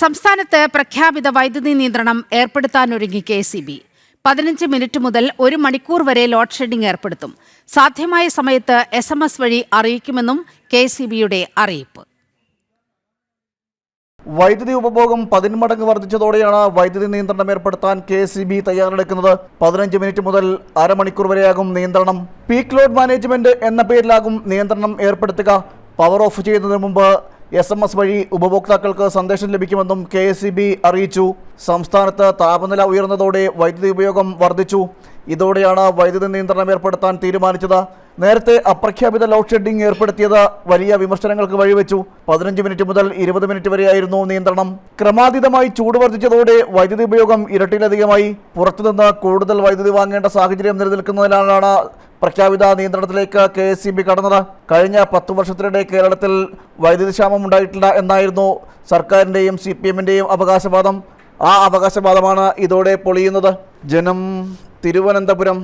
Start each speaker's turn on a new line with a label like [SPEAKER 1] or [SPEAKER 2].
[SPEAKER 1] സംസ്ഥാനത്ത് പ്രഖ്യാപിത വൈദ്യുതി നിയന്ത്രണം ഏർപ്പെടുത്താനൊരുങ്ങി KCB. 15 മിനിറ്റ് മുതൽ 1 മണിക്കൂർ വരെ ലോഡ് ഷെഡിംഗ് ഏർപ്പെടുത്തും. സാധ്യമായ സമയത്ത് SMS വഴി അറിയിക്കുമെന്നും KCBയുടെ അറിയിപ്പ്.
[SPEAKER 2] വൈദ്യുതി ഉപഭോഗം 10 മടങ്ങ് വർദ്ധിച്ചതോടെയാണ് വൈദ്യുതി നിയന്ത്രണം ഏർപ്പെടുത്താൻ KCB തയ്യാറെടുക്കുന്നത്. 15 മിനിറ്റ് മുതൽ അരമണിക്കൂർ വരെയാകും നിയന്ത്രണം. പീക്ക് ലോഡ് മാനേജ്മെന്റ് എന്ന പേരിലാകും നിയന്ത്രണം ഏർപ്പെടുത്തുക. പവർ ഓഫ് ചെയ്യുന്നതിന് മുമ്പ് SMS വഴി ഉപഭോക്താക്കൾക്ക് സന്ദേശം ലഭിക്കുമെന്നും KCB അറിയിച്ചു. സംസ്ഥാനത്ത് താപനില ഉയർന്നതോടെ വൈദ്യുതി ഉപയോഗം വർദ്ധിച്ചു. ഇതോടെയാണ് വൈദ്യുതി നിയന്ത്രണം ഏർപ്പെടുത്താൻ തീരുമാനിച്ചത്. നേരത്തെ അപ്രഖ്യാപിത ലോഡ് ഷെഡിംഗ് ഏർപ്പെടുത്തിയത് വലിയ വിമർശനങ്ങൾക്ക് വഴിവെച്ചു. 15 മിനിറ്റ് മുതൽ 20 മിനിറ്റ് വരെയായിരുന്നു നിയന്ത്രണം. ക്രമാതീതമായി ചൂട് വർദ്ധിച്ചതോടെ വൈദ്യുതി ഉപയോഗം ഇരട്ടിയിലധികമായി. പുറത്തുനിന്ന് കൂടുതൽ വൈദ്യുതി വാങ്ങേണ്ട സാഹചര്യം നിലനിൽക്കുന്നതിനാലാണ് പ്രഖ്യാപിത നിയന്ത്രണത്തിലേക്ക് KCB കടന്നത്. കഴിഞ്ഞ 10 വർഷത്തിനിടെ കേരളത്തിൽ വൈദ്യുതി ക്ഷാമം ഉണ്ടായിട്ടില്ല എന്നായിരുന്നു സർക്കാരിൻ്റെയും CPMൻ്റെയും അവകാശവാദം. ആ അവകാശവാദമാണ് ഇതോടെ പൊളിയുന്നത്. ജനം, തിരുവനന്തപുരം.